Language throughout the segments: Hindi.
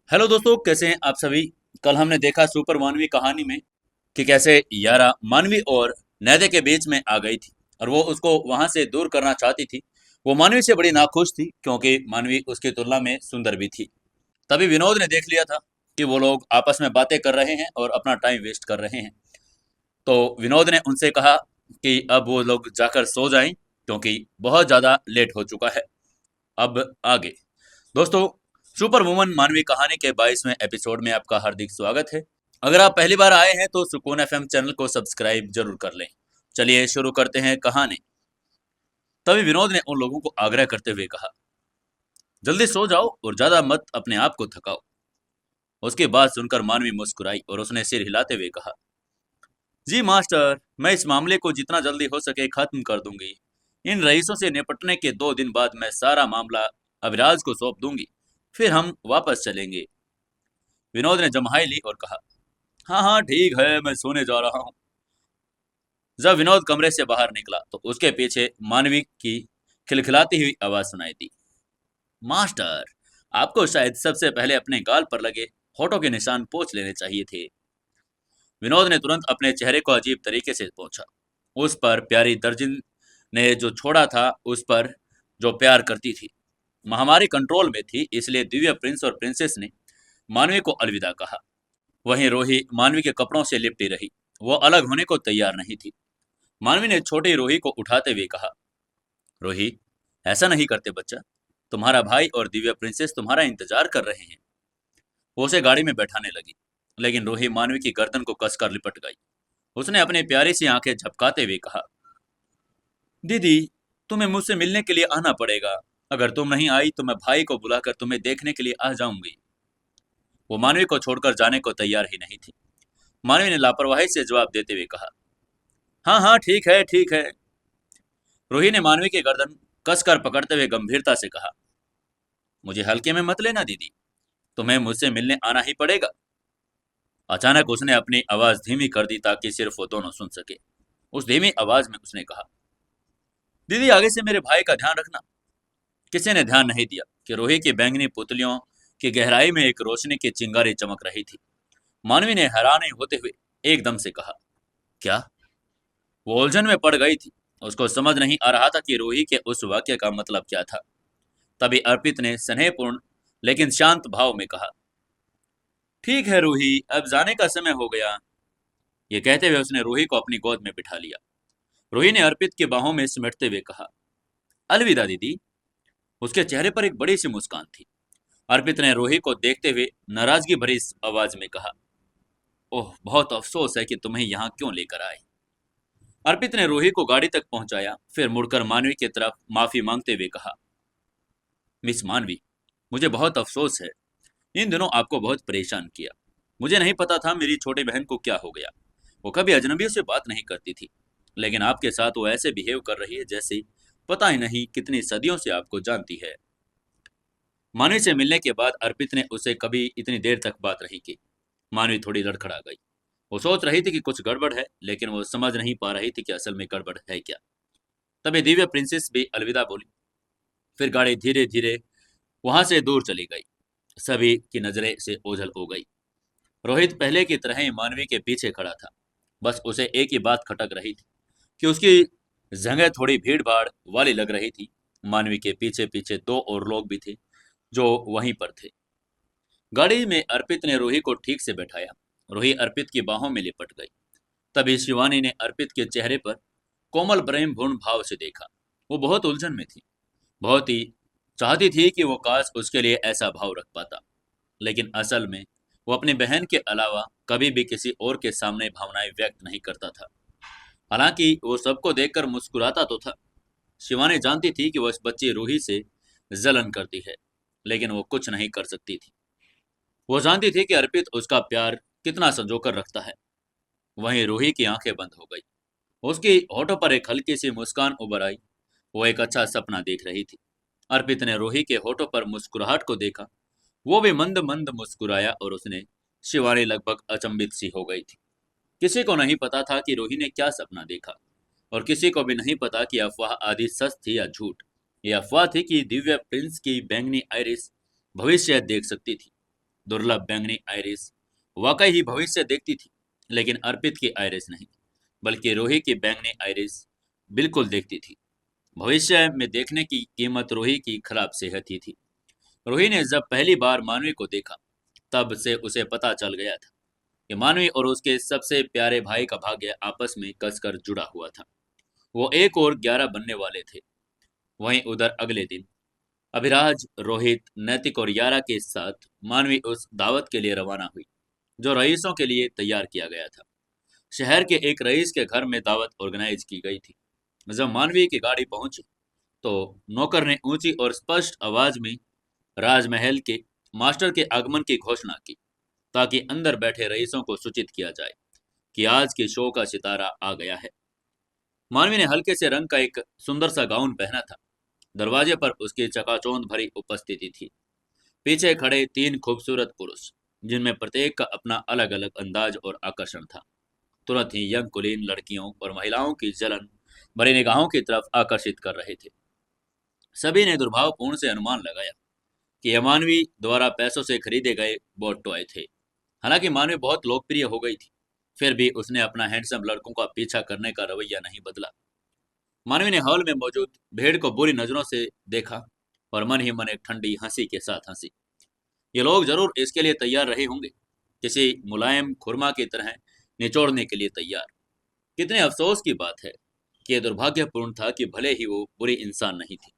हेलो दोस्तों, कैसे हैं आप सभी। कल हमने देखा सुपर मानवी कहानी में कि कैसे यारा मानवी और नैदे के बीच में आ गई थी और वो उसको वहां से दूर करना चाहती थी। वो मानवी से बड़ी नाखुश थी क्योंकि मानवी उसकी तुलना में सुंदर भी थी। तभी विनोद ने देख लिया था कि वो लोग आपस में बातें कर रहे हैं और अपना टाइम वेस्ट कर रहे हैं। तो विनोद ने उनसे कहा कि अब वो लोग जाकर सो जाएं क्योंकि बहुत ज़्यादा लेट हो चुका है। अब आगे दोस्तों, सुपर वुमन मानवीय कहानी के 22वें एपिसोड में आपका हार्दिक स्वागत है। अगर आप पहली बार आए हैं तो सुकून एफएम चैनल को सब्सक्राइब जरूर कर लें। चलिए शुरू करते हैं कहानी। तभी विनोद ने उन लोगों को आग्रह करते हुए कहा, जल्दी सो जाओ और ज्यादा मत अपने आप को थकाओ। उसकी बात सुनकर मानवी मुस्कुराई और उसने सिर हिलाते हुए कहा, जी मास्टर, मैं इस मामले को जितना जल्दी हो सके खत्म कर दूंगी। इन रईसों से निपटने के 2 दिन बाद मैं सारा मामला अविराज को सौंप दूंगी, फिर हम वापस चलेंगे। विनोद ने जम्हाई ली और कहा, हाँ हाँ ठीक है, मैं सोने जा रहा हूँ। जब विनोद कमरे से बाहर निकला तो उसके पीछे मानवी की खिलखिलाती हुई आवाज सुनाई दी, मास्टर, आपको शायद सबसे पहले अपने गाल पर लगे होठों के निशान पोंछ लेने चाहिए थे। विनोद ने तुरंत अपने चेहरे को अजीब तरीके से पोंछा। उस पर प्यारी दर्जिन ने जो छोड़ा था, उस पर जो प्यार करती थी, महामारी कंट्रोल में थी, इसलिए दिव्य प्रिंस और प्रिंसेस ने मानवी को अलविदा कहा। वहीं रोही मानवी के कपड़ों से लिपटी रही। वो अलग होने को तैयार नहीं थी। मानवी ने छोटी रोही को उठाते हुए कहा, रोही, ऐसा नहीं करते बच्चा, तुम्हारा भाई और दिव्या प्रिंसेस तुम्हारा इंतजार कर रहे हैं। वो उसे गाड़ी में बैठाने लगी, लेकिन रोही मानवी की गर्दन को कसकर लिपट गई। उसने अपनी प्यारी सी आंखें झपकाते हुए कहा, दीदी, तुम्हें मुझसे मिलने के लिए आना पड़ेगा। अगर तुम नहीं आई तो मैं भाई को बुलाकर तुम्हें देखने के लिए आ जाऊंगी। वो मानवी को छोड़कर जाने को तैयार ही नहीं थी। मानवी ने लापरवाही से जवाब देते हुए कहा, हाँ हाँ ठीक है ठीक है। रोही ने मानवी की गर्दन कसकर पकड़ते हुए गंभीरता से कहा, मुझे हल्के में मत लेना दीदी, तुम्हें मुझसे मिलने आना ही पड़ेगा। अचानक उसने अपनी आवाज धीमी कर दी ताकि सिर्फ वो दोनों सुन सके। उस धीमी आवाज में उसने कहा, दीदी, आगे से मेरे भाई का ध्यान रखना। किसी ने ध्यान नहीं दिया कि रोही की बैंगनी पुतलियों की गहराई में एक रोशनी की चिंगारी चमक रही थी। मानवी ने हैरानी होते हुए एकदम से कहा, क्या? वो उलझन में पड़ गई थी। उसको समझ नहीं आ रहा था कि रोही के उस वाक्य का मतलब क्या था। तभी अर्पित ने स्नेहपूर्ण लेकिन शांत भाव में कहा, ठीक है रूही, अब जाने का समय हो गया। ये कहते हुए उसने रूही को अपनी गोद में बिठा लिया। रूही ने अर्पित की बाहों में सिमटते हुए कहा, अलविदा दीदी। उसके चेहरे पर एक बड़ी सी मुस्कान थी। अर्पित ने रूही को देखते हुए नाराजगी भरी आवाज में कहा, ओह, बहुत अफसोस है कि तुम्हें यहाँ क्यों लेकर आए। अर्पित ने रूही को गाड़ी तक पहुंचाया, फिर मुड़कर मानवी की तरफ माफी मांगते हुए कहा, मिस मानवी, मुझे बहुत अफसोस है। इन दिनों आपको बहुत परेशान किया। मुझे नहीं पता था मेरी छोटी बहन को क्या हो गया। वो कभी अजनबियों से बात नहीं करती थी, लेकिन आपके साथ वो ऐसे बिहेव कर रही है जैसे पता ही नहीं कितनी सदियों से आपको जानती है। मानवी से मिलने के बाद अर्पित ने उसे कभी इतनी देर तक बात नहीं की। मानवी थोड़ी लड़खड़ा गई। वो सोच रही थी कि कुछ गड़बड़ है, लेकिन वो समझ नहीं पा रही थी कि असल में गड़बड़ है क्या। तभी दिव्य प्रिंसेस भी अलविदा बोली। फिर गाड़ी धीरे धीरे वहां से दूर चली गई। सभी की नजरें से ओझल हो गई। रोहित पहले की तरह ही मानवी के पीछे खड़ा था। बस उसे एक ही बात खटक रही थी कि उसकी जगह थोड़ी भीड़ भाड़ वाली लग रही थी। मानवी के पीछे पीछे दो और लोग भी थे जो वहीं पर थे। गाड़ी में अर्पित ने रूही को ठीक से बैठाया। रूही अर्पित की बाहों में लिपट गई। तभी शिवानी ने अर्पित के चेहरे पर कोमल प्रेमपूर्ण भाव से देखा। वो बहुत उलझन में थी। बहुत ही चाहती थी कि वो काश उसके लिए ऐसा भाव रख पाता, लेकिन असल में वो अपनी बहन के अलावा कभी भी किसी और के सामने भावनाएं व्यक्त नहीं करता था। हालांकि वो सबको देखकर मुस्कुराता तो था। शिवानी जानती थी कि वो इस बच्ची रूही से जलन करती है, लेकिन वो कुछ नहीं कर सकती थी। वो जानती थी कि अर्पित उसका प्यार कितना संजोकर रखता है। वहीं रूही की आंखें बंद हो गई। उसकी होठों पर एक हल्की सी मुस्कान उभर आई। वो एक अच्छा सपना देख रही थी। अर्पित ने रूही के होठों पर मुस्कुराहट को देखा। वो भी मंद मंद मुस्कुराया और उसने शिवानी लगभग अचंभित सी हो गई थी। किसी को नहीं पता था कि रोही ने क्या सपना देखा, और किसी को भी नहीं पता कि अफवाह आदि सच थी या झूठ। ये अफवाह थी कि दिव्या प्रिंस की बैंगनी आइरिस भविष्य देख सकती थी। दुर्लभ बैंगनी आइरिस वाकई ही भविष्य देखती थी, लेकिन अर्पित की आइरिस नहीं, बल्कि रूही की बैंगनी आइरिस बिल्कुल देखती थी। भविष्य में देखने की कीमत रूही की खराब सेहत ही थी। रूही ने जब पहली बार मानवी को देखा, तब से उसे पता चल गया था कि मानवी और उसके सबसे प्यारे भाई का भाग्य आपस में कसकर जुड़ा हुआ था। वो 1 और 11 बनने वाले थे। वहीं उधर अगले दिन अभिराज, रोहित, नैतिक और यारा के साथ मानवी उस दावत के लिए रवाना हुई जो रईसों के लिए तैयार किया गया था। शहर के एक रईस के घर में दावत ऑर्गेनाइज की गई थी। जब मानवी की गाड़ी पहुंची तो नौकर ने ऊंची और स्पष्ट आवाज में राजमहल के मास्टर के आगमन की घोषणा की, ताकि अंदर बैठे रईसों को सूचित किया जाए कि आज के शो का सितारा आ गया है। मानवी ने हल्के से रंग का एक सुंदर सा गाउन पहना था। दरवाजे पर उसकी चकाचौंध भरी उपस्थिति थी। पीछे खड़े 3 खूबसूरत पुरुष, जिनमें प्रत्येक का अपना अलग अलग अंदाज और आकर्षण था, तुरंत ही यंग कुलीन लड़कियों और महिलाओं की जलन भरी निगाहों की तरफ आकर्षित कर रहे थे। सभी ने दुर्भावपूर्ण से अनुमान लगाया कि यह मानवी द्वारा पैसों से खरीदे गए बोट टॉय थे। हालांकि मानवी बहुत लोकप्रिय हो गई थी, फिर भी उसने अपना हैंडसम लड़कों का पीछा करने का रवैया नहीं बदला। मानवी ने हॉल में मौजूद भीड़ को बुरी नजरों से देखा और मन ही मन एक ठंडी हंसी के साथ हंसी। ये लोग जरूर इसके लिए तैयार रहे होंगे, किसी मुलायम खुरमा की तरह निचोड़ने के लिए तैयार। कितने अफसोस की बात है कि यह दुर्भाग्यपूर्ण था कि भले ही वो बुरी इंसान नहीं थी,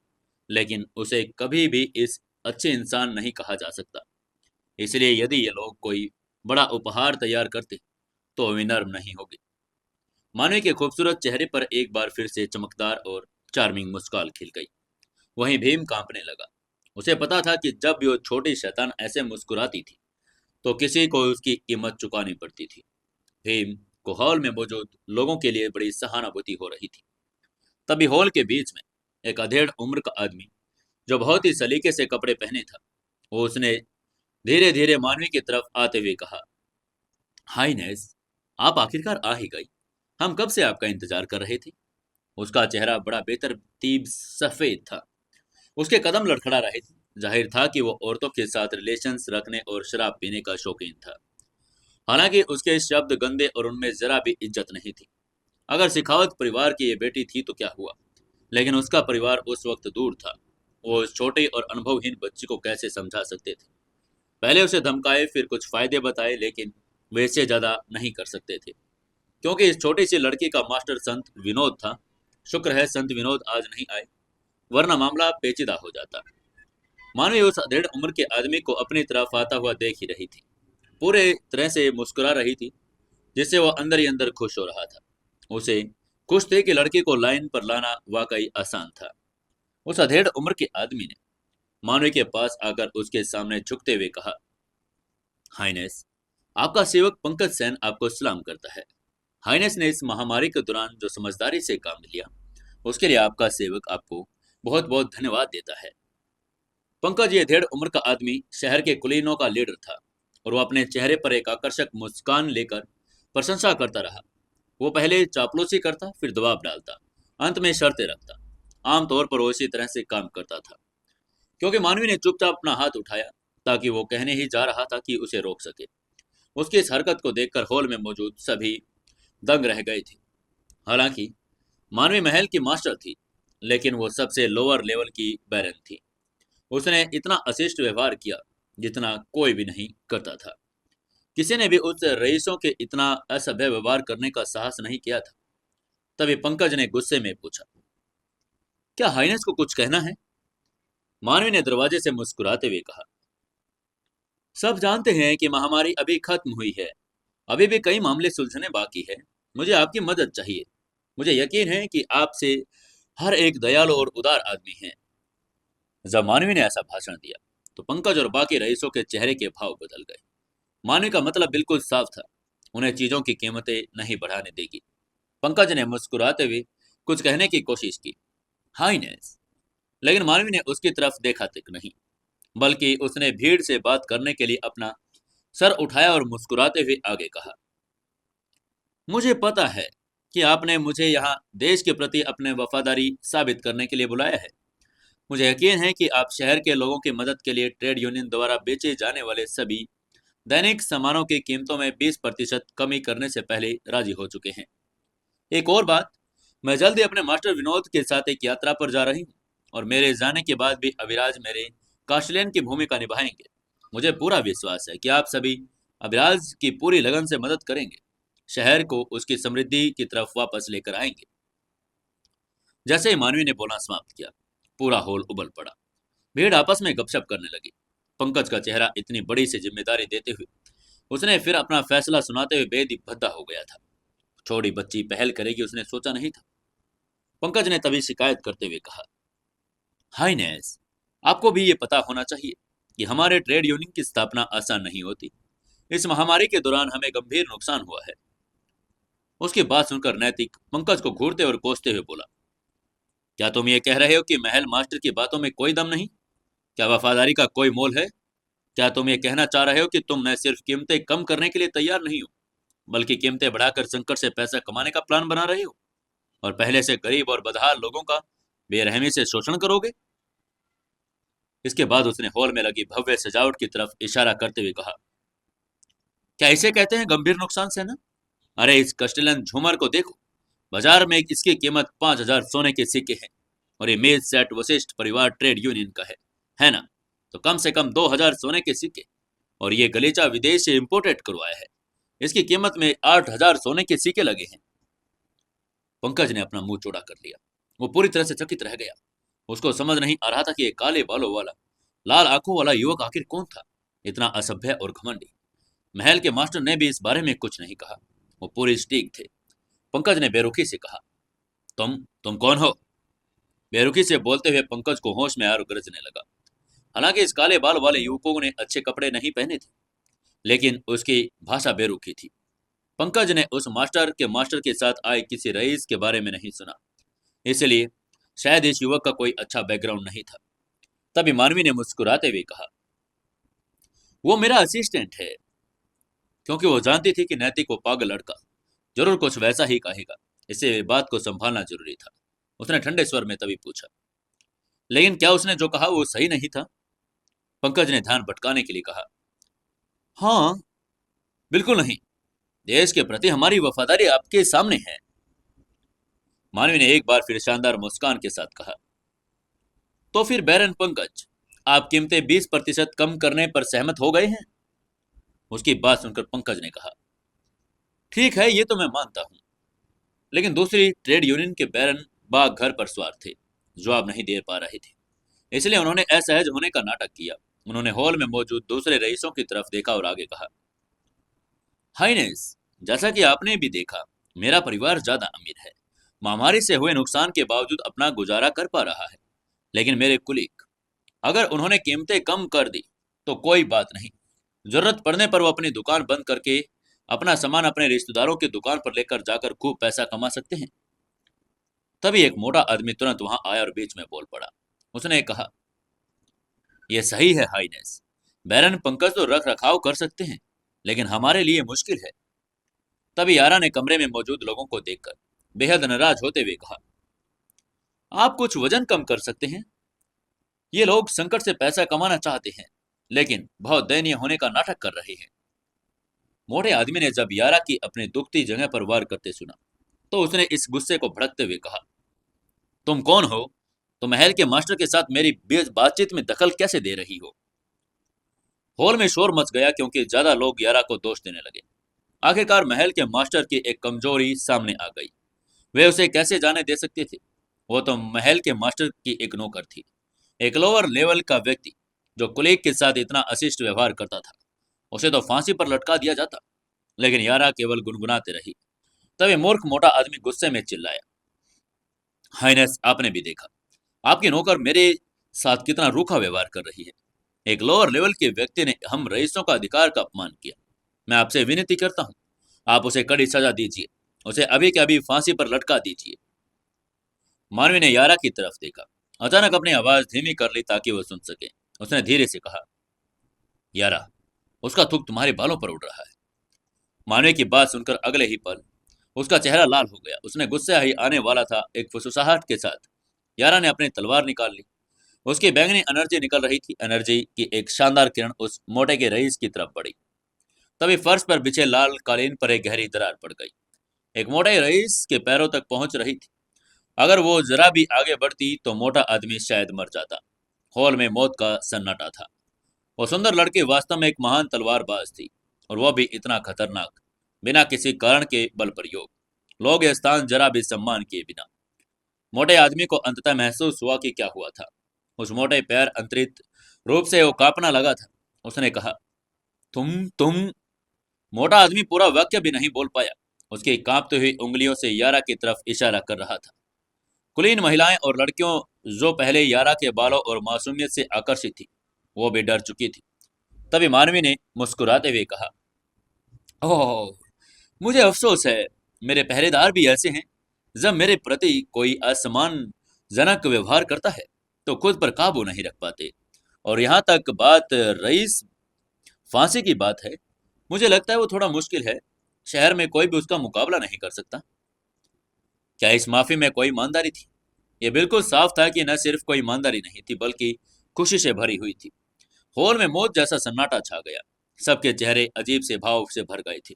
लेकिन उसे कभी भी इस अच्छे इंसान नहीं कहा जा सकता। इसलिए यदि ये लोग कोई बड़ा उपहार तैयार करते तो विनम्र नहीं होगी। मानवी के खूबसूरत चेहरे पर एक बार फिर से चमकदार और चार्मिंग मुस्कान खिल गई। वहीं भीम कांपने लगा। उसे पता था कि जब भी वो छोटी शैतान ऐसे मुस्कुराती थी तो किसी को उसकी कीमत चुकानी पड़ती थी। भीम को हॉल में मौजूद लोगों के लिए बड़ी सहानुभूति हो रही थी। तभी हॉल के बीच में एक अधेड़ उम्र का आदमी, जो बहुत ही सलीके से कपड़े पहने था, वो उसने धीरे धीरे मानवी की तरफ आते हुए कहा, हाईनेस, आप आखिरकार आ ही गई। हम कब से आपका इंतजार कर रहे थे। उसका चेहरा बड़ा बेतरतीब सफेद था। उसके कदम लड़खड़ा रहे थे। जाहिर था कि वो औरतों के साथ रिलेशंस रखने और शराब पीने का शौकीन था। हालांकि उसके शब्द गंदे और उनमें जरा भी इज्जत नहीं थी। अगर सिखावत परिवार की ये बेटी थी तो क्या हुआ, लेकिन उसका परिवार उस वक्त दूर था। वो उस छोटे और अनुभवहीन बच्ची को कैसे समझा सकते थे। पहले उसे धमकाए, फिर कुछ फायदे बताए, लेकिन वे इससे ज्यादा नहीं कर सकते थे, क्योंकि इस छोटी सी लड़की का मास्टर संत विनोद था। शुक्र है संत विनोद आज नहीं आए, वरना मामला पेचीदा हो जाता। मानवी उस अधेड़ उम्र के आदमी को अपनी तरफ आता हुआ देख ही रही थी। पूरे तरह से मुस्कुरा रही थी, जिससे वो अंदर ही अंदर खुश हो रहा था। उसे खुश थे कि लड़की को लाइन पर लाना वाकई आसान था। उस अधेड़ उम्र के आदमी ने मानवी के पास आकर उसके सामने झुकते हुए कहा, हाइनेस, आपका सेवक पंकज सेन आपको सलाम करता है। हाइनेस ने इस महामारी के दौरान जो समझदारी से काम लिया, उसके लिए आपका सेवक आपको बहुत बहुत धन्यवाद देता है। पंकज, ये डेढ़ उम्र का आदमी शहर के कुलीनों का लीडर था और वो अपने चेहरे पर एक आकर्षक मुस्कान लेकर प्रशंसा करता रहा। वो पहले चापलूसी करता, फिर दबाव डालता, अंत में शर्तें रखता। आमतौर पर वो इसी तरह से काम करता था। क्योंकि मानवी ने चुपचाप अपना हाथ उठाया, ताकि वो कहने ही जा रहा था कि उसे रोक सके। उसकी इस हरकत को देखकर हॉल में मौजूद सभी दंग रह गए थे। हालांकि मानवी महल की मास्टर थी, लेकिन वो सबसे लोअर लेवल की बैरन थी। उसने इतना अशिष्ट व्यवहार किया जितना कोई भी नहीं करता था। किसी ने भी उस रईसों के इतना असभ्य व्यवहार करने का साहस नहीं किया था। तभी पंकज ने गुस्से में पूछा, क्या हाइनेस को कुछ कहना है। मानवी ने दरवाजे से मुस्कुराते हुए कहा, सब जानते हैं कि महामारी अभी खत्म हुई है, अभी भी कई मामले सुलझने बाकी है। मुझे आपकी मदद चाहिए। मुझे यकीन है कि आपसे हर एक दयालु और उदार आदमी है। जब मानवी ने ऐसा भाषण दिया तो पंकज और बाकी रईसों के चेहरे के भाव बदल गए। मानवी का मतलब बिल्कुल साफ था, उन्हें चीजों की कीमतें नहीं बढ़ाने देगी। पंकज ने मुस्कुराते हुए कुछ कहने की कोशिश की, हाइनेस, लेकिन मानवी ने उसकी तरफ देखा तक नहीं, बल्कि उसने भीड़ से बात करने के लिए अपना सर उठाया और मुस्कुराते हुए आगे कहा, मुझे पता है कि आपने मुझे यहाँ देश के प्रति अपने वफादारी साबित करने के लिए बुलाया है। मुझे यकीन है कि आप शहर के लोगों की मदद के लिए ट्रेड यूनियन द्वारा बेचे जाने वाले सभी दैनिक सामानों की कीमतों में 20% कमी करने से पहले राजी हो चुके हैं। एक और बात, मैं जल्द ही अपने मास्टर विनोद के साथ एक यात्रा पर जा रही हूँ और मेरे जाने के बाद भी अभिराज मेरे कास्टिलियन की भूमिका निभाएंगे। मुझे पूरा विश्वास है कि आप सभी अभिराज की पूरी लगन से मदद करेंगे, शहर को उसकी समृद्धि की तरफ वापस लेकर आएंगे। जैसे ही मानवी ने बोलना समाप्त किया, पूरा हॉल उबल पड़ा। भीड़ आपस में गपशप करने लगी। पंकज का चेहरा इतनी बड़ी सी जिम्मेदारी देते हुए उसने फिर अपना फैसला सुनाते हुए बेहद ही भद्दा हो गया था। छोटी बच्ची पहल करेगी उसने सोचा नहीं था। पंकज ने तभी शिकायत करते हुए कहा, हाईनेस, आपको भी ये पता होना चाहिए कि हमारे ट्रेड यूनियन की स्थापना आसान नहीं होती। इस महामारी के दौरान हमें गंभीर नुकसान हुआ है। उसकी बात सुनकर नैतिक पंकज को घूरते और कोसते हुए बोला, क्या तुम ये कह रहे हो कि महल मास्टर की बातों में कोई दम नहीं? क्या वफादारी का कोई मोल है? क्या तुम ये कहना चाह रहे हो कि तुम न सिर्फ कीमतें कम करने के लिए तैयार नहीं हो, बल्कि कीमतें बढ़ाकर संकट से पैसा कमाने का प्लान बना रहे हो और पहले से गरीब और बदहाल लोगों का बेरहमी से शोषण करोगे? इसके बाद उसने हॉल में लगी भव्य सजावट की तरफ इशारा करते हुए कहा, क्या इसे कहते हैं गंभीर नुकसान सहना? अरे इस कस्टलन झूमर को देखो, बाजार में इसकी कीमत 5,000 सोने के सिक्के हैं और ये मेज सेट वशिष्ठ परिवार ट्रेड यूनियन का है ना? तो कम से कम 2,000 सोने के सिक्के, और ये गलीचा विदेश से इंपोर्टेड करवाया है। इसकी कीमत में 8,000 सोने के सिक्के लगे हैं। पंकज ने अपना मुंह चौड़ा कर लिया। वो पूरी तरह से चकित रह गया। उसको समझ नहीं आ रहा था कि ये काले बालों वाला, लाल आंखों वाला युवक आखिर कौन था, इतना असभ्य और घमंडी। महल के मास्टर ने भी इस बारे में कुछ नहीं कहा। वो पूरी स्टीक थे। पंकज ने बेरुखी से कहा, तुम कौन हो? बेरुखी से बोलते हुए पंकज को होश में आकर गरजने लगा। हालांकि इस काले बाल वाले युवकों ने अच्छे कपड़े नहीं पहने थे, लेकिन उसकी भाषा बेरुखी थी। पंकज ने उस मास्टर के साथ आए किसी रईस के बारे में नहीं सुना, इसलिए शायद इस युवक का कोई अच्छा बैकग्राउंड नहीं था। तभी मानवी ने मुस्कुराते हुए कहा, वो मेरा असिस्टेंट है। क्योंकि वो जानती थी कि नैतिक वो पागल लड़का जरूर कुछ वैसा ही कहेगा, इससे बात को संभालना जरूरी था। उसने ठंडे स्वर में तभी पूछा, लेकिन क्या उसने जो कहा वो सही नहीं था? पंकज ने ध्यान भटकाने के लिए कहा, हाँ, बिल्कुल नहीं। देश के प्रति हमारी वफादारी आपके सामने है। मानवी ने एक बार फिर शानदार मुस्कान के साथ कहा, तो फिर बैरन पंकज, आप कीमतें 20% कम करने पर सहमत हो गए हैं? उसकी बात सुनकर पंकज ने कहा, ठीक है, ये तो मैं मानता हूं, लेकिन दूसरी ट्रेड यूनियन के बैरन बाग घर पर सवार थे, जवाब नहीं दे पा रहे थे, इसलिए उन्होंने असहज होने का नाटक किया। उन्होंने हॉल में मौजूद दूसरे रईसों की तरफ देखा और आगे कहा, हाइनेस, जैसा कि आपने भी देखा, मेरा परिवार ज्यादा अमीर है, महामारी से हुए नुकसान के बावजूद अपना गुजारा कर पा रहा है। लेकिन मेरे कुलीग, अगर उन्होंने कीमतें कम कर दी तो कोई बात नहीं, जरूरत पड़ने पर वो अपनी दुकान बंद करके अपना सामान अपने रिश्तेदारों की दुकान पर लेकर जाकर खूब पैसा कमा सकते हैं। तभी एक मोटा आदमी तुरंत वहां आया और बीच में बोल पड़ा। उसने कहा, यह सही है हाइनेस, बैरन पंकज तो रख रखाव कर सकते हैं, लेकिन हमारे लिए मुश्किल है। तभी यारा ने कमरे में मौजूद लोगों को देखकर बेहद नाराज होते हुए कहा, आप कुछ वजन कम कर सकते हैं? ये लोग संकट से पैसा कमाना चाहते हैं, लेकिन बहुत दयनीय होने का नाटक कर रहे हैं। मोटे आदमी ने जब यारा की अपनी दुखती जगह पर वार करते सुना, तो उसने इस गुस्से को भड़कते हुए कहा, तुम कौन हो? तो महल के मास्टर के साथ मेरी बातचीत में दखल कैसे दे रही हो? हॉल में शोर मच गया क्योंकि ज्यादा लोग यारा को दोष देने लगे। आखिरकार महल के मास्टर की एक कमजोरी सामने आ गई। वे उसे कैसे जाने दे सकते थे? वो तो महल के मास्टर की एक नौकर थी, एक लोअर लेवल का व्यक्ति जो कुलीग के साथ इतना अशिष्ट व्यवहार करता था। उसे तो फांसी पर लटका दिया जाता, लेकिन यारा केवल गुनगुनाते रही। तभी मूर्ख मोटा आदमी गुस्से में चिल्लाया, हाइनेस, आपने भी देखा, आपकी नौकर मेरे साथ कितना रूखा व्यवहार कर रही है। एक लोअर लेवल के व्यक्ति ने हम रईसों का अधिकार का अपमान किया। मैं आपसे विनती करता हूँ, आप उसे कड़ी सजा दीजिए, उसे अभी के अभी फांसी पर लटका दीजिए। मानवी ने यारा की तरफ देखा, अचानक अपनी आवाज धीमी कर ली ताकि वह सुन सके। उसने धीरे से कहा, यारा, उसका थूक तुम्हारे बालों पर उड़ रहा है। मानवी की बात सुनकर अगले ही पल उसका चेहरा लाल हो गया। उसने गुस्से ही आने वाला था, एक फुसफुसाहट के साथ यारा ने अपनी तलवार निकाल ली। उसकी बैंगनी एनर्जी निकल रही थी। एनर्जी की एक शानदार किरण उस मोटे के रईस की तरफ बढ़ी। तभी फर्श पर बिछे लाल कालीन पर एक गहरी दरार पड़ गई। एक मोटे रईस के पैरों तक पहुंच रही थी। अगर वो जरा भी आगे बढ़ती तो मोटा आदमी शायद मर जाता। हॉल में मौत का सन्नाटा था। वो सुंदर लड़की वास्तव में एक महान तलवारबाज थी, और वह भी इतना खतरनाक, बिना किसी कारण के बल प्रयोग, लोग यह स्थान जरा भी सम्मान किए बिना। मोटे आदमी को अंततः महसूस हुआ कि क्या हुआ था। उस मोटे पैर अंतरित रूप से वो कांपना लगा था। उसने कहा, तुम। मोटा आदमी पूरा वाक्य भी नहीं बोल पाया। उसकी कांपती हुई उंगलियों से यारा की तरफ इशारा कर रहा था। कुलीन महिलाएं और लड़कियों जो पहले यारा के बालों और मासूमियत से आकर्षित थी, वो भी डर चुकी थी। तभी मानवी ने मुस्कुराते हुए कहा, ओह, मुझे अफसोस है। मेरे पहरेदार भी ऐसे हैं। जब मेरे प्रति कोई असम्मानजनक व्यवहार करता है तो खुद पर काबू नहीं रख पाते। और यहाँ तक बात रईस फांसी की बात है, मुझे लगता है वो थोड़ा मुश्किल है। शहर में कोई भी उसका मुकाबला नहीं कर सकता। क्या इस माफी में कोई ईमानदारी थी? यह बिल्कुल साफ था कि न सिर्फ कोई ईमानदारी नहीं थी, बल्कि खुशी से भरी हुई थी। हॉल में मौत जैसा सन्नाटा छा गया। सबके चेहरे अजीब से भाव से भर गए थे।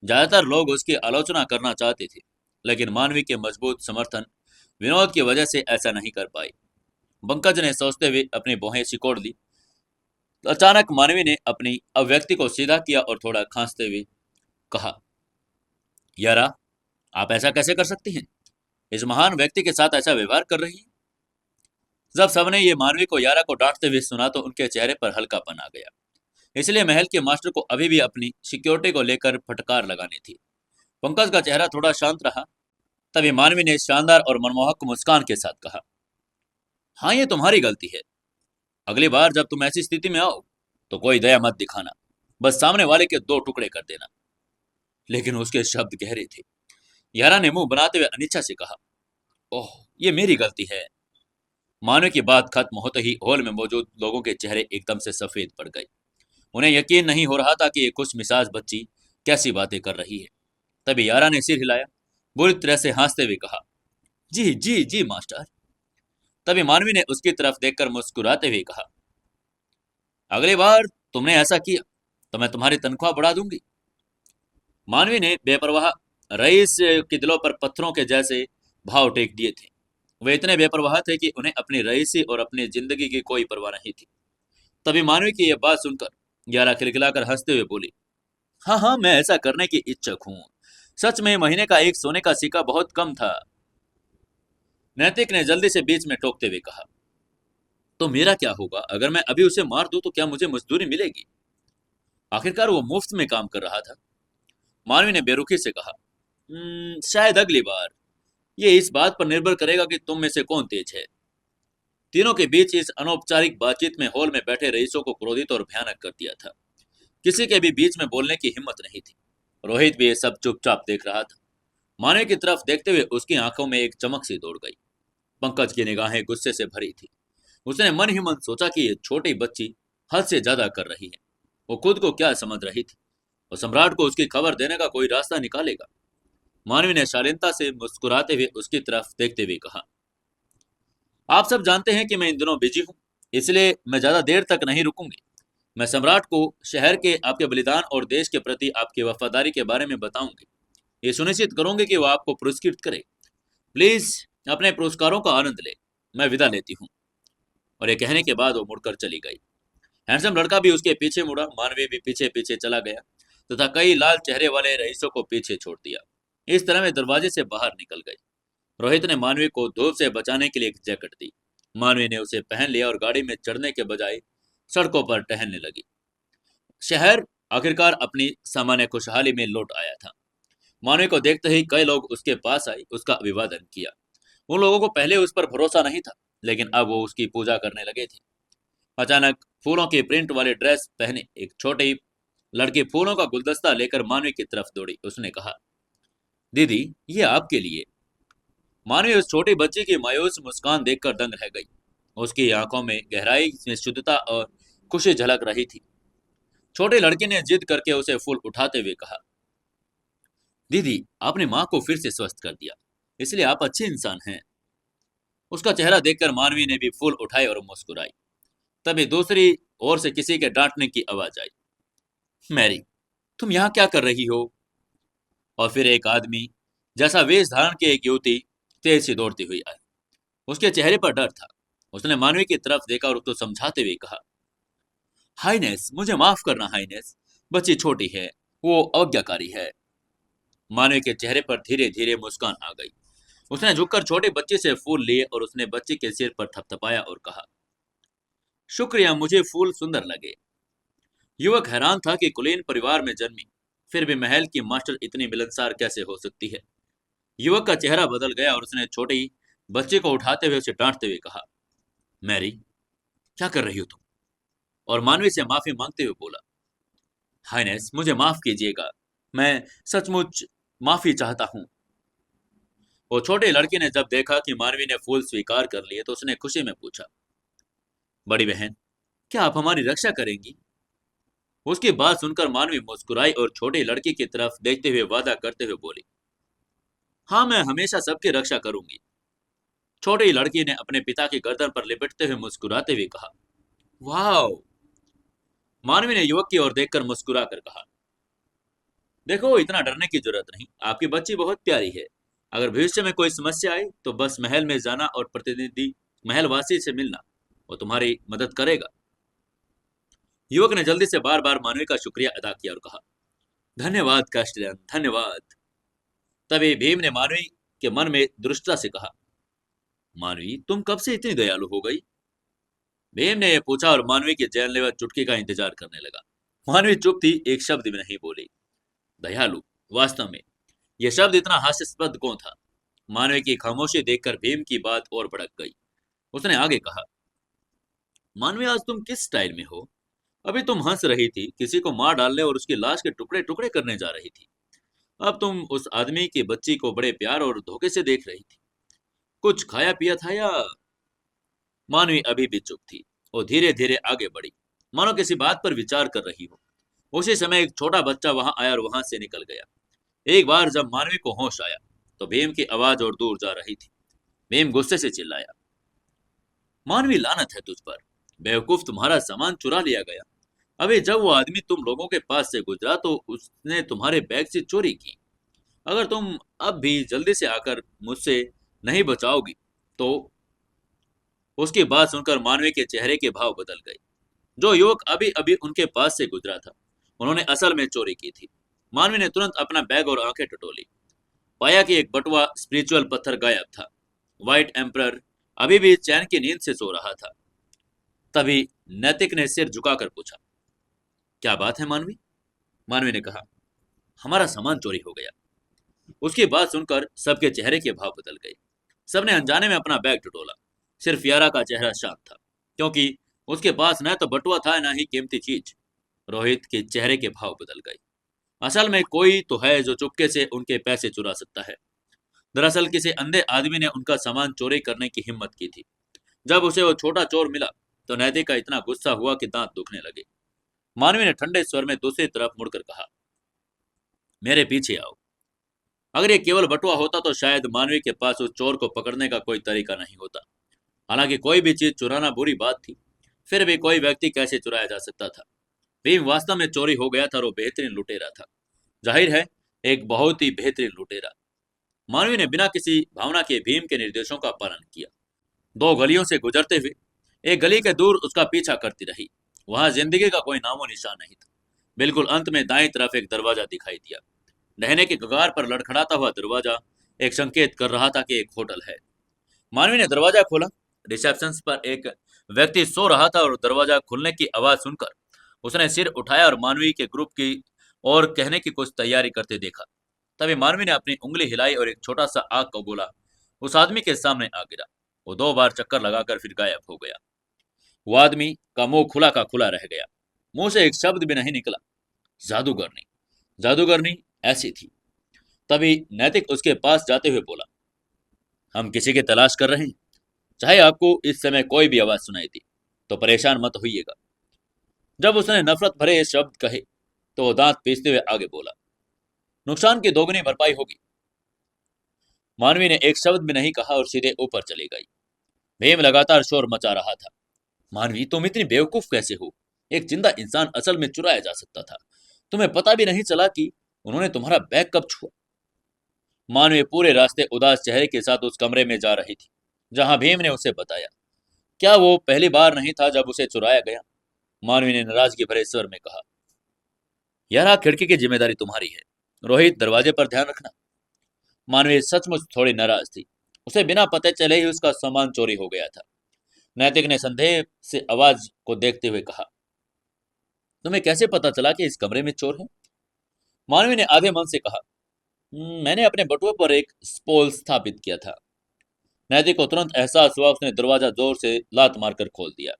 ज्यादातर लोग उसकी आलोचना करना चाहते थे, लेकिन मानवी के मजबूत समर्थन विनोद की वजह से ऐसा नहीं कर पाए। पंकज ने सोचते हुए अपनी भौहें सिकोड़ ली। अचानक मानवी ने अपनी अभिव्यक्ति को सीधा किया और थोड़ा खांसते हुए कहा, यारा, आप ऐसा कैसे कर सकती हैं? इस महान व्यक्ति के साथ ऐसा व्यवहार कर रही हैं? जब सबने ये मानवी को यारा को डांटते हुए सुना तो उनके चेहरे पर हल्कापन आ गया। इसलिए महल के मास्टर को अभी भी अपनी सिक्योरिटी को लेकर फटकार लगानी थी। पंकज का चेहरा थोड़ा शांत रहा। तभी मानवी ने शानदार और मनमोहक मुस्कान के साथ कहा, हाँ, ये तुम्हारी गलती है। अगली बार जब तुम ऐसी स्थिति में आओ तो कोई दया मत दिखाना, बस सामने वाले के दो टुकड़े कर देना। लेकिन उसके शब्द गहरे थे। यारा ने मुंह बनाते हुए अनिच्छा से कहा, ओह, ये मेरी गलती है। मानव की बात खत्म होते ही हॉल में मौजूद लोगों के चेहरे एकदम से सफेद पड़ गए। उन्हें यकीन नहीं हो रहा था कि ये खुश मिजाज बच्ची कैसी बातें कर रही है। तभी यारा ने सिर हिलाया, बुरी तरह से हंसते हुए कहा, जी जी जी मास्टर। तभी मानवी ने उसकी तरफ देखकर मुस्कुराते हुए कहा, अगली बार तुमने ऐसा किया तो मैं तुम्हारी तनख्वाह बढ़ा दूंगी। मानवी ने बेपरवाह रईस के दिलों पर पत्थरों के जैसे भाव टेक दिए थे। वे इतने बेपरवाह थे कि उन्हें अपनी रईसी और अपनी जिंदगी की कोई परवाह नहीं थी। तभी मानवी की यह बात सुनकर यारा खिलखिलाकर हंसते हुए बोली, हाँ हाँ, मैं ऐसा करने की इच्छुक हूँ। सच में महीने का एक सोने का सिक्का बहुत कम था। नैतिक ने जल्दी से बीच में टोकते हुए कहा, तो मेरा क्या होगा? अगर मैं अभी उसे मार दूं तो क्या मुझे मजदूरी मिलेगी? आखिरकार वो मुफ्त में काम कर रहा था। मानवी ने बेरुखी से कहा, शायद अगली बार। ये इस बात पर निर्भर करेगा कि तुम में से कौन तेज है। तीनों के बीच इस अनौपचारिक बातचीत में हॉल में बैठे रईसों को क्रोधित और भयानक कर दिया था। किसी के भी बीच में बोलने की हिम्मत नहीं थी। रोहित भी ये सब चुपचाप देख रहा था। मानवी की तरफ देखते हुए उसकी आंखों में एक चमक सी दौड़ गई। पंकज की निगाहें गुस्से से भरी थी। उसने मन ही मन सोचा कि ये छोटी बच्ची हद से ज्यादा कर रही है। वो खुद को क्या समझ रही थी? और सम्राट को उसकी खबर देने का कोई रास्ता निकालेगा। मानवी ने शालीनता से मुस्कुराते हुए उसकी तरफ देखते हुए कहा, आप सब जानते हैं कि मैं इन दिनों बिजी हूँ, इसलिए मैं ज्यादा देर तक नहीं रुकूंगी। मैं सम्राट को शहर के आपके बलिदान और देश के प्रति आपकी वफादारी के बारे में बताऊंगी। ये सुनिश्चित करूंगी कि वो आपको पुरस्कृत करे। प्लीज अपने पुरस्कारों का आनंद ले। मैं विदा लेती हूँ। और ये कहने के बाद वो मुड़कर चली गई। हैंडसम लड़का भी उसके पीछे मुड़ा। मानवी भी पीछे पीछे चला गया तथा कई लाल चेहरे वाले रईसों को पीछे छोड़ दिया। इस तरह वे दरवाजे से बाहर निकल गए। रोहित ने मानवी को धूप से बचाने के लिए एक जैकेट दी। मानवी ने उसे पहन लिया और गाड़ी में चढ़ने के बजाय सड़कों पर टहलने लगी। शहर आखिरकार अपनी सामान्य खुशहाली में लौट आया था। मानवी को देखते ही कई लोग उसके पास आए, उसका अभिवादन किया। उन लोगों को पहले उस पर भरोसा नहीं था, लेकिन अब वो उसकी पूजा करने लगे थे। अचानक फूलों की प्रिंट वाली ड्रेस पहने एक छोटी लड़की फूलों का गुलदस्ता लेकर मानवी की तरफ दौड़ी। उसने कहा, दीदी, ये आपके लिए। मानवी उस छोटी बच्ची की मायूस मुस्कान देखकर दंग रह गई। उसकी आंखों में गहराई में शुद्धता और खुशी झलक रही थी। छोटी लड़की ने जिद करके उसे फूल उठाते हुए कहा, दीदी, आपने माँ को फिर से स्वस्थ कर दिया, इसलिए आप अच्छे इंसान हैं। उसका चेहरा देखकर मानवी ने भी फूल उठाए और मुस्कुराई। तभी दूसरी ओर से किसी के डांटने की आवाज आई, मैरी, तुम यहाँ क्या कर रही हो? और फिर एक आदमी जैसा वेश धारण की एक युवती तेज से दौड़ती हुई आई। उसके चेहरे पर डर था। उसने मानवी की तरफ देखा और उसको समझाते हुए कहा, हाइनेस, मुझे माफ करना हाइनेस, बच्ची छोटी है, वो आज्ञाकारी है। मानवी के चेहरे पर धीरे धीरे मुस्कान आ गई। उसने झुककर छोटे बच्चे से फूल लिए और उसने बच्चे के सिर पर थपथपाया और कहा, शुक्रिया, मुझे फूल सुंदर लगे। युवक हैरान था कि कुलीन परिवार में जन्मी फिर भी महल की मास्टर इतनी मिलनसार कैसे हो सकती है। युवक का चेहरा बदल गया और उसने छोटी बच्चे को उठाते हुए उसे डांटते हुए कहा, मैरी, क्या कर रही हो तुम? और मानवी से माफी मांगते हुए बोला, हाइनेस, मुझे माफ कीजिएगा, मैं सचमुच माफी चाहता हूँ। वो छोटे लड़के ने जब देखा कि मानवी ने फूल स्वीकार कर लिए तो उसने खुशी में पूछा, बड़ी बहन, क्या आप हमारी रक्षा करेंगी? उसकी बात सुनकर मानवी मुस्कुराई और छोटे लड़के की तरफ देखते हुए वादा करते हुए बोली, हाँ, मैं हमेशा सबकी रक्षा करूंगी। छोटी लड़की ने अपने पिता की गर्दन पर लिपटते हुए मुस्कुराते हुए कहा, वाह। मानवी ने युवक की ओर देखकर मुस्कुरा कर कहा, देखो, इतना डरने की जरूरत नहीं, आपकी बच्ची बहुत प्यारी है। अगर भविष्य में कोई समस्या आए तो बस महल में जाना और प्रतिनिधि महलवासी से मिलना, वो तुम्हारी मदद करेगा। युवक ने जल्दी से बार बार मानवी का शुक्रिया अदा किया और कहा, धन्यवाद कास्टियन, धन्यवाद। तभी भीम ने मानवी के मन में दुष्टता से कहा, मानवी, तुम कब से इतनी दयालु हो गई? भीम ने यह पूछा और मानवी के जानलेवा चुटकी का इंतजार करने लगा। मानवी चुप थी, एक शब्द भी नहीं बोली। दयालु? वास्तव में यह शब्द इतना हास्यास्पद क्यों था? मानवी की खामोशी देखकर भीम की बात और भड़क गई। उसने आगे कहा, मानवी, आज तुम किस स्टाइल में हो? अभी तुम हंस रही थी, किसी को मार डालने और उसकी लाश के टुकड़े टुकड़े करने जा रही थी। अब तुम उस आदमी की बच्ची को बड़े प्यार और धोखे से देख रही थी। कुछ खाया पिया था या? मानवी अभी भी चुप थी। वो धीरे धीरे आगे बढ़ी, मानो किसी बात पर विचार कर रही हो। उसी समय एक छोटा बच्चा वहां आया और वहां से निकल गया। एक बार जब मानवी को होश आया तो भीम की आवाज और दूर जा रही थी। भीम गुस्से से चिल्लाया, मानवी, लानत है तुझ पर। बेवकूफ, तुम्हारा सामान चुरा लिया गया। अबे, जब वो आदमी तुम लोगों के पास से गुजरा तो उसने तुम्हारे बैग से चोरी की। अगर तुम अब भी जल्दी से आकर मुझसे नहीं बचाओगी तो। उसकी बात सुनकर मानवी के चेहरे के भाव बदल गए। जो युवक अभी अभी उनके पास से गुजरा था, उन्होंने असल में चोरी की थी। मानवी ने तुरंत अपना बैग और आंखें टटोली। पाया कि एक बटुआ स्पिरिचुअल पत्थर गायब था। व्हाइट एम्परर अभी भी चैन की नींद से सो रहा था। तभी नैतिक ने सिर झुकाकर पूछा, क्या बात है मानवी? मानवी ने कहा, हमारा सामान चोरी हो गया। उसकी बात सुनकर सबके चेहरे के भाव बदल गए। सबने अनजाने में अपना बैग टटोला। सिर्फ यारा का चेहरा शांत था, क्योंकि उसके पास न तो बटुआ था न ही कीमती चीज। रोहित के चेहरे के भाव बदल गए। असल में कोई तो है जो चुपके से उनके पैसे चुरा सकता है। दरअसल किसी अंधे आदमी ने उनका सामान चोरी करने की हिम्मत की थी। जब उसे वो छोटा चोर मिला तो नैतिक का इतना गुस्सा हुआ कि दांत दुखने लगे। मानवी ने ठंडे स्वर में दूसरी तरफ मुड़कर कहा, मेरे पीछे आओ। अगर ये केवल बटुआ होता तो शायद मानवी के पास उस चोर को पकड़ने का कोई तरीका नहीं होता। हालांकि कोई भी चीज चुराना बुरी बात थी, फिर भी कोई व्यक्ति कैसे चुराया जा सकता था? भीम वास्तव में चोरी हो गया था और वो बेहतरीन लुटेरा था। जाहिर है, एक बहुत ही बेहतरीन लुटेरा। मानवी ने बिना किसी भावना के भीम के निर्देशों का पालन किया। दो गलियों से गुजरते हुए एक गली के दूर उसका पीछा करती रही। वहां जिंदगी का कोई नामो निशान नहीं था। बिल्कुल अंत में दाईं तरफ एक दरवाजा दिखाई दिया। रहने के कगार पर लड़खड़ाता हुआ दरवाजा एक संकेत कर रहा था कि एक होटल है। मानवी ने दरवाजा खोला। रिसेप्शन पर एक व्यक्ति सो रहा था और दरवाजा खुलने की आवाज सुनकर उसने सिर उठाया और मानवी के ग्रुप की और कहने की कुछ तैयारी करते देखा। तभी मानवी ने अपनी उंगली हिलाई और एक छोटा सा आग का गोला उस आदमी के सामने आ गिरा। वो दो बार चक्कर लगाकर फिर गायब हो गया। वो आदमी का मुंह खुला का खुला रह गया। मुंह से एक शब्द भी नहीं निकला। जादूगरनी, जादूगरनी ऐसी थी। तभी नैतिक उसके पास जाते हुए बोला, हम किसी की तलाश कर रहे हैं। चाहे आपको इस समय कोई भी आवाज सुनाई दी तो परेशान मत होइएगा। जब उसने नफरत भरे ये शब्द कहे तो वो दांत पीसते हुए आगे बोला, नुकसान की दोगुनी भरपाई होगी। मानवी ने एक शब्द भी नहीं कहा और सीधे ऊपर चली गई। भीम लगातार शोर मचा रहा था, मानवी, तुम इतनी बेवकूफ कैसे हो? एक जिंदा इंसान असल में चुराया जा सकता था। तुम्हें पता भी नहीं चला कि उन्होंने तुम्हारा बैग कब छुआ। मानवी पूरे रास्ते उदास चेहरे के साथ उस कमरे में जा रही थी जहां भीम ने उसे बताया। क्या वो पहली बार नहीं था जब उसे चुराया गया? मानवी ने नाराजगी भरे स्वर में कहा। यार, खिड़की की जिम्मेदारी तुम्हारी है। रोहित, दरवाजे पर ध्यान रखना। मानवी सचमुच थोड़ी नाराज थी। उसे बिना पते चले ही उसका सामान चोरी हो गया था। नैतिक ने संदेह से आवाज को देखते हुए कहा, तुम्हें कैसे पता चला कि इस कमरे में चोर है? मानवी ने आधे मन से कहा, मैंने अपने बटुए पर एक स्पोल स्थापित किया था। नैतिक को तुरंत एहसास हुआ। उसने दरवाजा जोर से लात मारकर खोल दिया।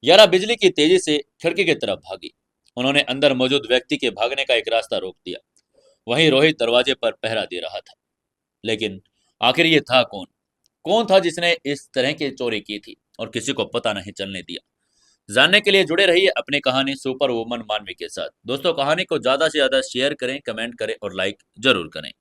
यारा बिजली की तेजी से खिड़की की तरफ भागी। उन्होंने अंदर मौजूद व्यक्ति के भागने का एक रास्ता रोक दिया। वहीं रोहित दरवाजे पर पहरा दे रहा था। लेकिन आखिर ये था कौन? कौन था जिसने इस तरह की चोरी की थी और किसी को पता नहीं चलने दिया? जानने के लिए जुड़े रहिए अपनी कहानी सुपर वुमन मानवी के साथ। दोस्तों, कहानी को ज्यादा से ज्यादा शेयर करें, कमेंट करें और लाइक जरूर करें।